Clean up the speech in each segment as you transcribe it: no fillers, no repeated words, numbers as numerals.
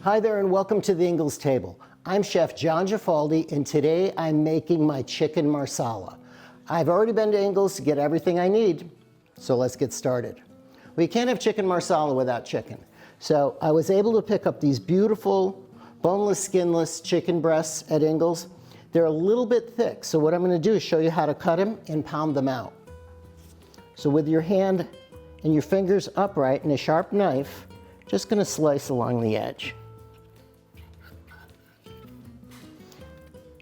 Hi there and welcome to the Ingles table. I'm Chef John Gifaldi and today I'm making my chicken marsala. I've already been to Ingles to get everything I need, so let's get started. We can't have chicken marsala without chicken. So I was able to pick up these beautiful boneless, skinless chicken breasts at Ingles. They're a little bit thick, so what I'm going to do is show you how to cut them and pound them out. So with your hand and your fingers upright and a sharp knife, just going to slice along the edge.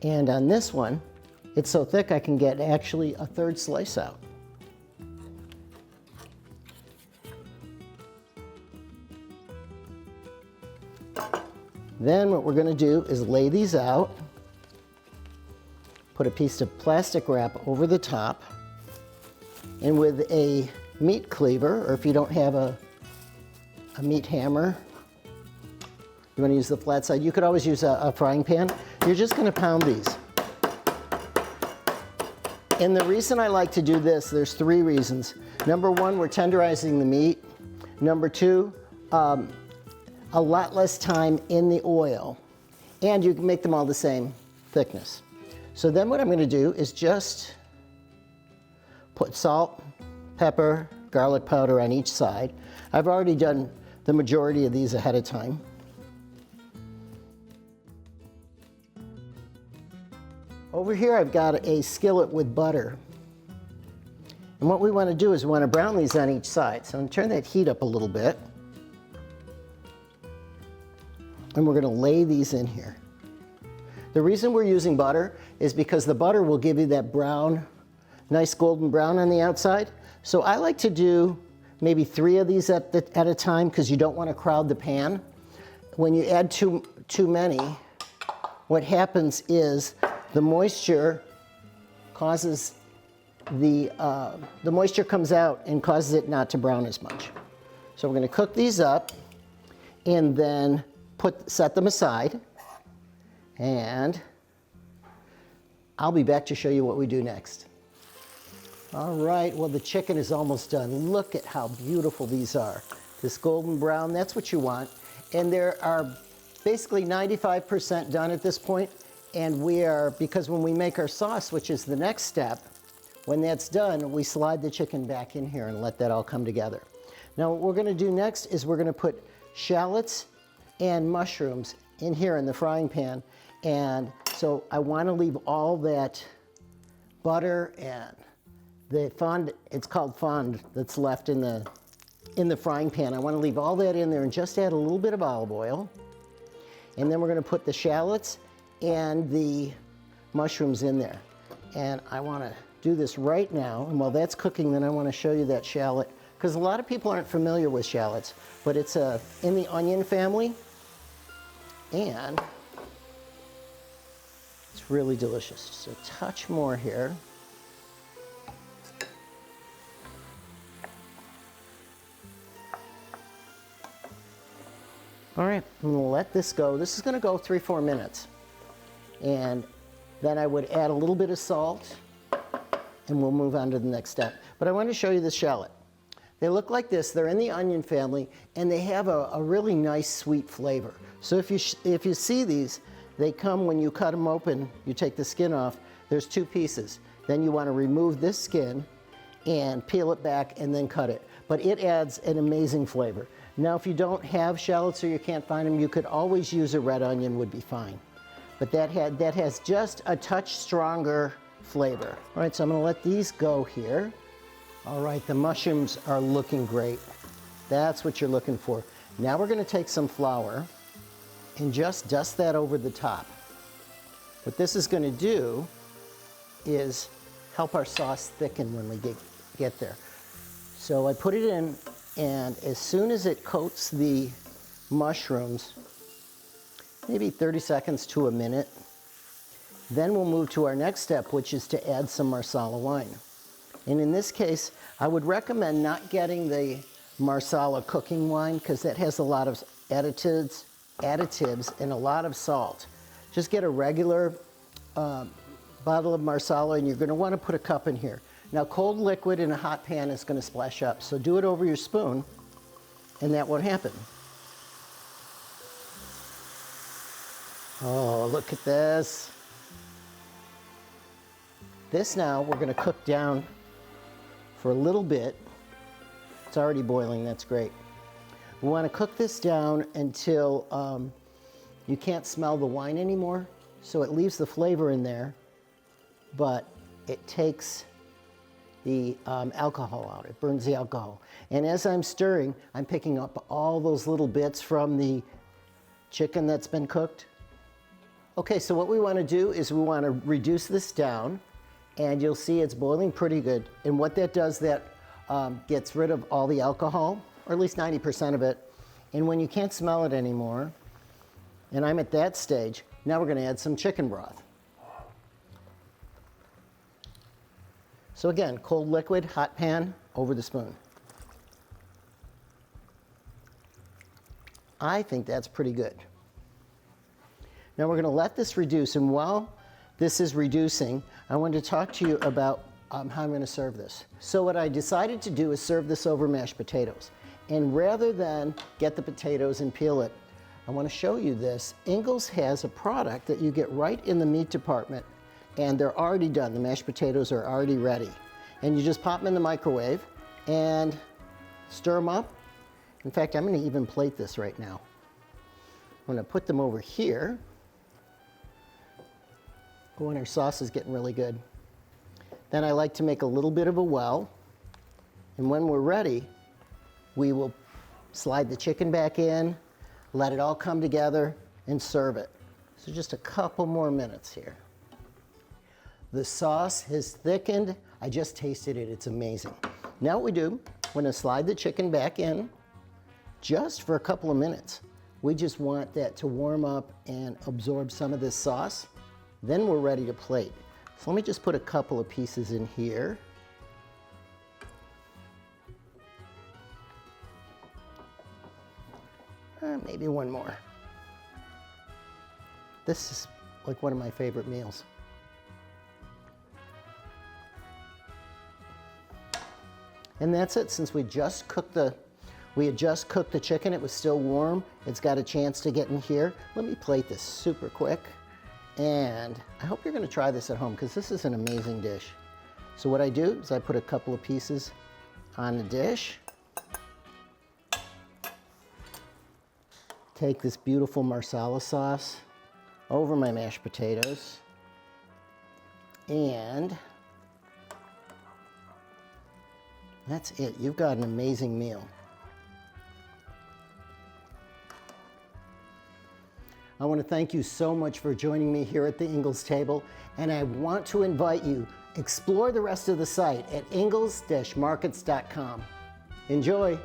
And on this one, it's so thick I can get actually a third slice out. Then what we're going to do is lay these out, put a piece of plastic wrap over the top, and with a meat cleaver, or if you don't have a meat hammer, you want to use the flat side, you could always use a frying pan. You're just going to pound these. And the reason I like to do this, there's three reasons. Number one, we're tenderizing the meat. Number two, a lot less time in the oil. And you can make them all the same thickness. So then what I'm going to do is just put salt, pepper, garlic powder on each side. I've already done the majority of these ahead of time. Over here I've got a skillet with butter. And what we want to do is we want to brown these on each side. So I'm going to turn that heat up a little bit. And we're going to lay these in here. The reason we're using butter is because the butter will give you that brown, nice golden brown on the outside. So I like to do maybe 3 of these at a time because you don't want to crowd the pan. When you add too many, what happens is the moisture causes the moisture comes out and causes it not to brown as much. So we're going to cook these up and then set them aside, and I'll be back to show you what we do next. All right, well the chicken is almost done. Look at how beautiful these are. This golden brown, that's what you want. And there are basically 95% done at this point. And because when we make our sauce, which is the next step, when that's done, we slide the chicken back in here and let that all come together. Now what we're going to do next is we're going to put shallots and mushrooms in here in the frying pan. And so I want to leave all that butter and the fond, it's called fond, that's left in the frying pan. I want to leave all that in there and just add a little bit of olive oil. And then we're going to put the shallots and the mushrooms in there. And I want to do this right now. And while that's cooking, then I want to show you that shallot, because a lot of people aren't familiar with shallots, but it's in the onion family, and it's really delicious. Just a touch more here. All right, I'm going to let this go. This is going to go 3-4 minutes. And then I would add a little bit of salt, and we'll move on to the next step. But I want to show you the shallot. They look like this. They're in the onion family, and they have a really nice sweet flavor. So if you see these, they come when you cut them open, you take the skin off, there's 2 pieces. Then you want to remove this skin and peel it back and then cut it. But it adds an amazing flavor. Now if you don't have shallots or you can't find them, you could always use a red onion, would be fine. But that has just a touch stronger flavor. All right, so I'm going to let these go here. All right, the mushrooms are looking great. That's what you're looking for. Now we're going to take some flour and just dust that over the top. What this is going to do is help our sauce thicken when we get there. So I put it in, and as soon as it coats the mushrooms, maybe 30 seconds to a minute. Then we'll move to our next step, which is to add some Marsala wine. And in this case, I would recommend not getting the Marsala cooking wine because that has a lot of additives and a lot of salt. Just get a regular bottle of Marsala, and you're going to want to put a cup in here. Now, cold liquid in a hot pan is going to splash up, so do it over your spoon, and that won't happen. Oh, look at this. This now we're gonna cook down for a little bit. It's already boiling, that's great. We wanna cook this down until you can't smell the wine anymore. So it leaves the flavor in there, but it takes the alcohol out. It burns the alcohol. And as I'm stirring, I'm picking up all those little bits from the chicken that's been cooked. Okay, so what we want to do is we want to reduce this down, and you'll see it's boiling pretty good. And what that does, that gets rid of all the alcohol, or at least 90% of it. And when you can't smell it anymore, and I'm at that stage, now we're going to add some chicken broth. So again, cold liquid, hot pan, over the spoon. I think that's pretty good. Now we're going to let this reduce, and while this is reducing, I want to talk to you about how I'm going to serve this. So what I decided to do is serve this over mashed potatoes. And rather than get the potatoes and peel it, I want to show you this. Ingles has a product that you get right in the meat department, and they're already done. The mashed potatoes are already ready. And you just pop them in the microwave and stir them up. In fact, I'm going to even plate this right now. I'm going to put them over here. Oh, and our sauce is getting really good. Then I like to make a little bit of a well. And when we're ready, we will slide the chicken back in, let it all come together, and serve it. So just a couple more minutes here. The sauce has thickened. I just tasted it, it's amazing. Now what we do, we're gonna slide the chicken back in just for a couple of minutes. We just want that to warm up and absorb some of this sauce. Then we're ready to plate. So let me just put a couple of pieces in here. Maybe one more. This is like one of my favorite meals. And that's it. Since we had just cooked the chicken, it was still warm. It's got a chance to get in here. Let me plate this super quick. And I hope you're gonna try this at home, because this is an amazing dish. So what I do is I put a couple of pieces on the dish. Take this beautiful Marsala sauce over my mashed potatoes. And that's it. You've got an amazing meal. I want to thank you so much for joining me here at the Ingles table, and I want to invite you, explore the rest of the site at ingles-markets.com. Enjoy.